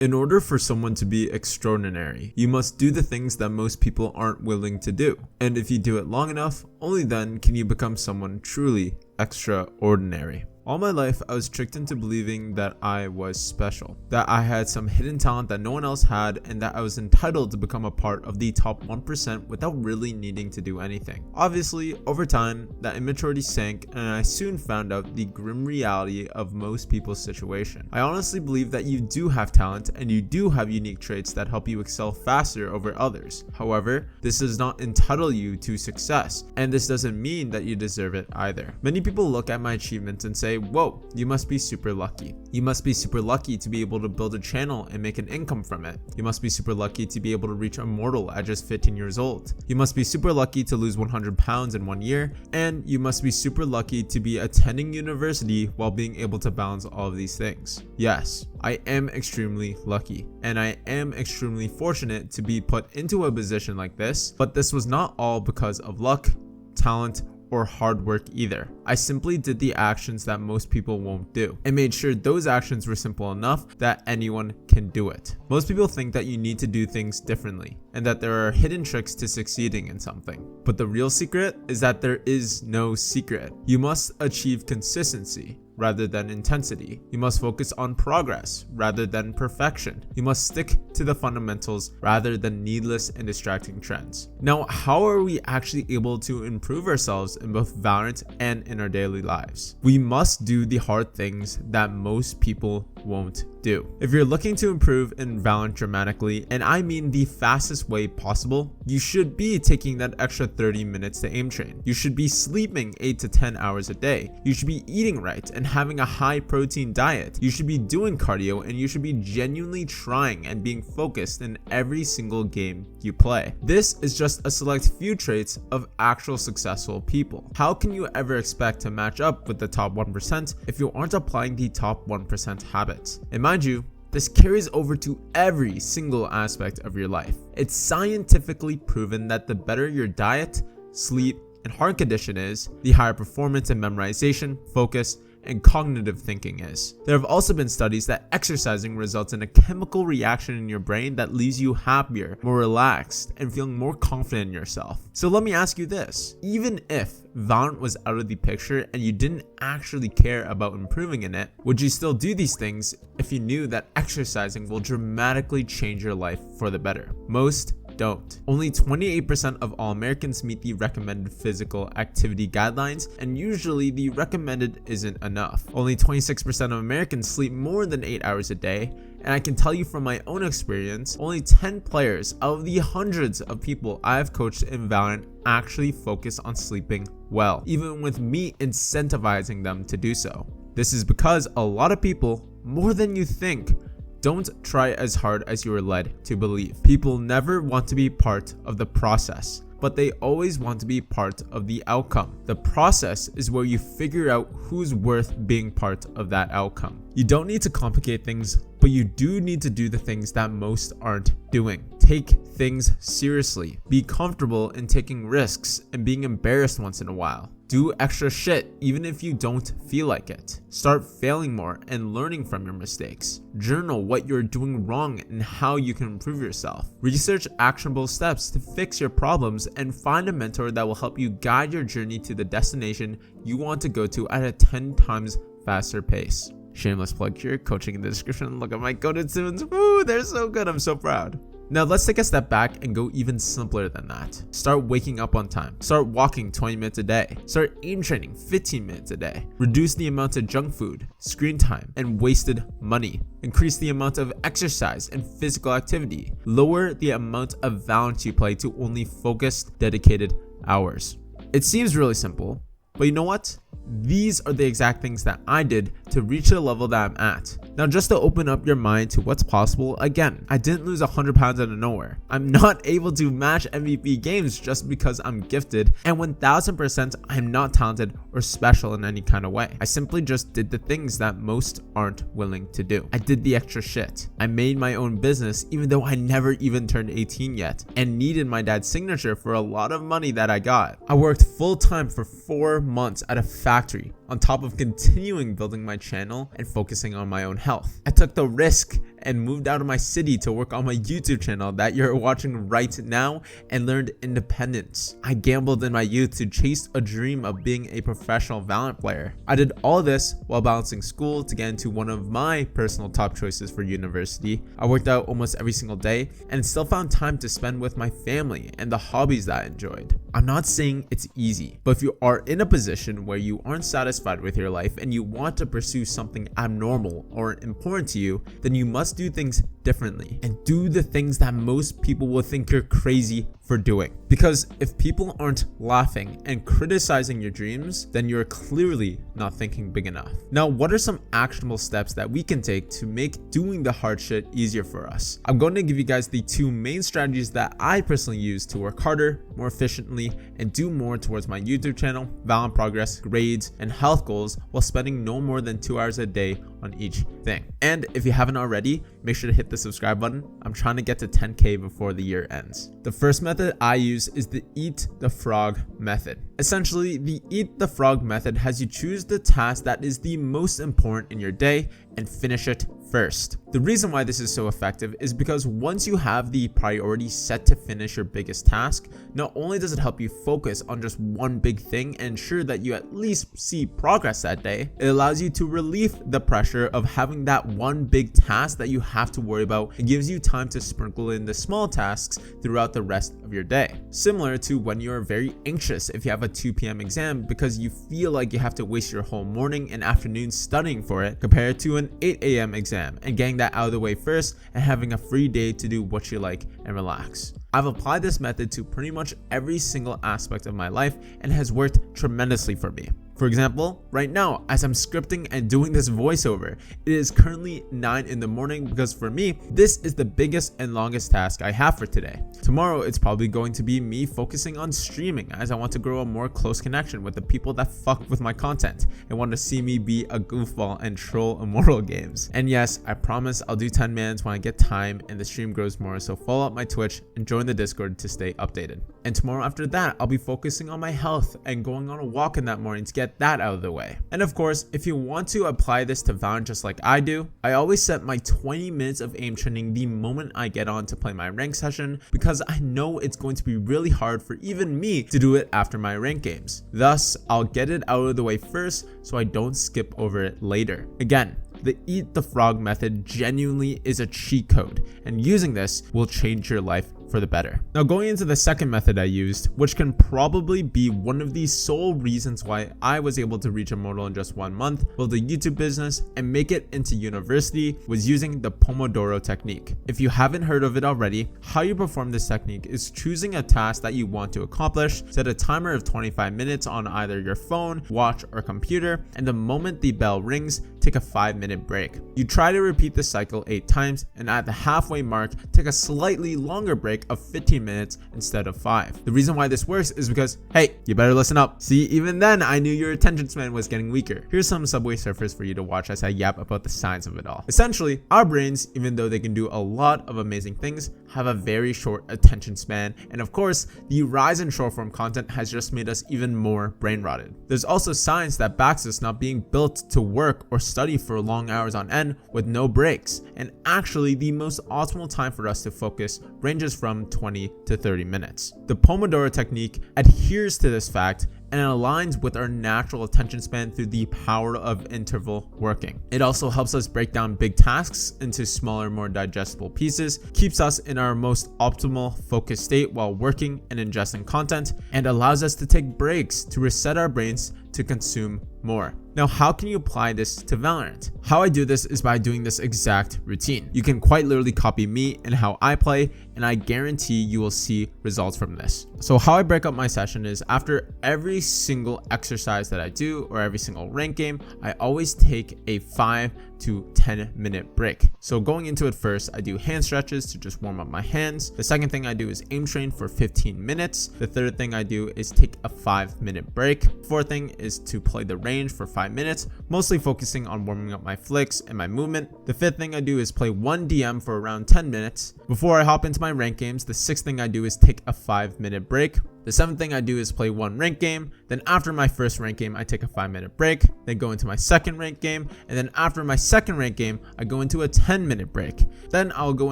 In order for someone to be extraordinary, you must do the things that most people aren't willing to do. And if you do it long enough, only then can you become someone truly extraordinary. All my life, I was tricked into believing that I was special, that I had some hidden talent that no one else had, and that I was entitled to become a part of the top 1% without really needing to do anything. Obviously, over time, that immaturity sank, and I soon found out the grim reality of most people's situation. I honestly believe that you do have talent, and you do have unique traits that help you excel faster over others. However, this does not entitle you to success, and this doesn't mean that you deserve it either. Many people look at my achievements and say, whoa, you must be super lucky. You must be super lucky to be able to build a channel and make an income from it. You must be super lucky to be able to reach immortal at just 15 years old. You must be super lucky to lose 100 pounds in 1 year. And you must be super lucky to be attending university while being able to balance all of these things. Yes, I am extremely lucky, and I am extremely fortunate to be put into a position like this, but this was not all because of luck, talent, or hard work either. I simply did the actions that most people won't do and made sure those actions were simple enough that anyone can do it. Most people think that you need to do things differently and that there are hidden tricks to succeeding in something. But the real secret is that there is no secret. You must achieve consistency rather than intensity. You must focus on progress rather than perfection. You must stick to the fundamentals rather than needless and distracting trends. Now, how are we actually able to improve ourselves in both Valorant and in our daily lives? We must do the hard things that most people won't do. If you're looking to improve in Valorant dramatically, and I mean the fastest way possible, you should be taking that extra 30 minutes to aim train. You should be sleeping 8 to 10 hours a day. You should be eating right and having a high protein diet. You should be doing cardio, and you should be genuinely trying and being focused in every single game you play. This is just a select few traits of actual successful people. How can you ever expect to match up with the top 1% if you aren't applying the top 1% habits? And mind you, this carries over to every single aspect of your life. It's scientifically proven that the better your diet, sleep, and heart condition is, the higher performance in memorization, focus, and cognitive thinking is. There have also been studies that exercising results in a chemical reaction in your brain that leaves you happier, more relaxed, and feeling more confident in yourself. So let me ask you this. Even if Valorant was out of the picture and you didn't actually care about improving in it, would you still do these things if you knew that exercising will dramatically change your life for the better? Most don't. Only 28% of all Americans meet the recommended physical activity guidelines, and usually the recommended isn't enough. Only 26% of Americans sleep more than 8 hours a day, and I can tell you from my own experience, only 10 players out of the hundreds of people I've coached in Valorant actually focus on sleeping well, even with me incentivizing them to do so. This is because a lot of people, more than you think, don't try as hard as you are led to believe. People never want to be part of the process, but they always want to be part of the outcome. The process is where you figure out who's worth being part of that outcome. You don't need to complicate things, but you do need to do the things that most aren't doing. Take things seriously. Be comfortable in taking risks and being embarrassed once in a while. Do extra shit even if you don't feel like it. Start failing more and learning from your mistakes. Journal what you're doing wrong and how you can improve yourself. Research actionable steps to fix your problems and find a mentor that will help you guide your journey to the destination you want to go to at a 10 times faster pace. Shameless plug here, coaching in the description. Look at my coded tunes. Woo, they're so good. I'm so proud. Now let's take a step back and go even simpler than that. Start waking up on time. Start walking 20 minutes a day. Start aim training 15 minutes a day. Reduce the amount of junk food, screen time, and wasted money. Increase the amount of exercise and physical activity. Lower the amount of Valorant you play to only focused, dedicated hours. It seems really simple, but you know what? These are the exact things that I did to reach the level that I'm at. Now, just to open up your mind to what's possible, again, I didn't lose 100 pounds out of nowhere. I'm not able to match MVP games just because I'm gifted, and 1000% I'm not talented or special in any kind of way. I simply just did the things that most aren't willing to do. I did the extra shit. I made my own business even though I never even turned 18 yet and needed my dad's signature for a lot of money that I got. I worked full time for 4 months at a factory on top of continuing building my channel and focusing on my own health. I took the risk and moved out of my city to work on my YouTube channel that you're watching right now and learned independence. I gambled in my youth to chase a dream of being a professional Valorant player. I did all this while balancing school to get into one of my personal top choices for university. I worked out almost every single day and still found time to spend with my family and the hobbies that I enjoyed. I'm not saying it's easy, but if you are in a position where you aren't satisfied with your life and you want to pursue something abnormal or important to you, then you must do things differently and do the things that most people will think you're crazy for doing. Because if people aren't laughing and criticizing your dreams, then you're clearly not thinking big enough. Now, what are some actionable steps that we can take to make doing the hard shit easier for us? I'm going to give you guys the 2 main strategies that I personally use to work harder, more efficiently, and do more towards my YouTube channel, Valorant progress, grades, and health goals while spending no more than 2 hours a day on each thing. And if you haven't already, make sure to hit the subscribe button. I'm trying to get to 10K before the year ends. The first method I use is the eat the frog method. Essentially, the eat the frog method has you choose the task that is the most important in your day and finish it first. The reason why this is so effective is because once you have the priority set to finish your biggest task, not only does it help you focus on just one big thing and ensure that you at least see progress that day, it allows you to relieve the pressure of having that one big task that you have to worry about and gives you time to sprinkle in the small tasks throughout the rest of your day. Similar to when you're very anxious if you have a 2 p.m. exam because you feel like you have to waste your whole morning and afternoon studying for it compared to an 8 a.m. exam and getting that out of the way first and having a free day to do what you like and relax. I've applied this method to pretty much every single aspect of my life and has worked tremendously for me. For example, right now, as I'm scripting and doing this voiceover, it is currently 9 in the morning because for me, this is the biggest and longest task I have for today. Tomorrow, it's probably going to be me focusing on streaming as I want to grow a more close connection with the people that fuck with my content and want to see me be a goofball and troll immortal games. And yes, I promise I'll do 10 mans when I get time and the stream grows more, so follow up my Twitch and join the Discord to stay updated. And tomorrow after that, I'll be focusing on my health and going on a walk in that morning to get that out of the way. And of course, if you want to apply this to Valorant just like I do, I always set my 20 minutes of aim training the moment I get on to play my rank session because I know it's going to be really hard for even me to do it after my rank games. Thus, I'll get it out of the way first so I don't skip over it later. Again, the eat the frog method genuinely is a cheat code, and using this will change your life for the better. Now, going into the second method I used, which can probably be one of the sole reasons why I was able to reach immortal in just 1 month, build a YouTube business, and make it into university, was using the Pomodoro Technique. If you haven't heard of it already, how you perform this technique is choosing a task that you want to accomplish, set a timer of 25 minutes on either your phone, watch, or computer, and the moment the bell rings, take a 5-minute break. You try to repeat the cycle 8 times, and at the halfway mark, take a slightly longer break of 15 minutes instead of 5. The reason why this works is because, hey, you better listen up. See, even then I knew your attention span was getting weaker. Here's some Subway Surfers for you to watch as I yap about the science of it all. Essentially, our brains, even though they can do a lot of amazing things, have a very short attention span, and of course, the rise in short form content has just made us even more brain rotted. There's also science that backs us not being built to work or study for long hours on end with no breaks, and actually the most optimal time for us to focus ranges from 20 to 30 minutes. The Pomodoro Technique adheres to this fact and it aligns with our natural attention span through the power of interval working. It also helps us break down big tasks into smaller, more digestible pieces, keeps us in our most optimal focus state while working and ingesting content, and allows us to take breaks to reset our brains to consume more. Now, how can you apply this to Valorant? How I do this is by doing this exact routine. You can quite literally copy me and how I play, and I guarantee you will see results from this. So how I break up my session is after every single exercise that I do or every single rank game, I always take a 5 to 10 minute break. So going into it first, I do hand stretches to just warm up my hands. The second thing I do is aim train for 15 minutes. The third thing I do is take a 5-minute break. Fourth thing is to play the range for 5 minutes, mostly focusing on warming up my flicks and my movement. The fifth thing I do is play one DM for around 10 minutes. Before I hop into my rank games, the sixth thing I do is take a 5-minute break. The 7th thing I do is play one ranked game. Then after my first ranked game, I take a 5-minute break, then go into my second ranked game. And then after my second ranked game, I go into a 10-minute break. Then I'll go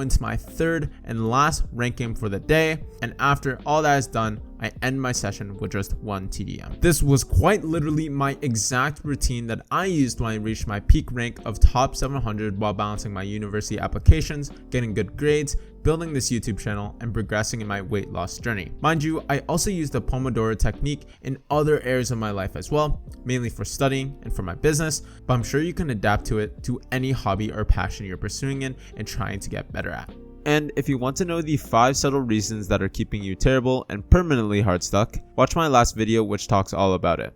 into my third and last ranked game for the day. And after all that is done, I end my session with just 1 TDM. This was quite literally my exact routine that I used when I reached my peak rank of top 700 while balancing my university applications, getting good grades, building this YouTube channel, and progressing in my weight loss journey. Mind you, I also use the Pomodoro Technique in other areas of my life as well, mainly for studying and for my business, but I'm sure you can adapt to it to any hobby or passion you're pursuing in and trying to get better at. And if you want to know the 5 subtle reasons that are keeping you terrible and permanently hard stuck, watch my last video which talks all about it.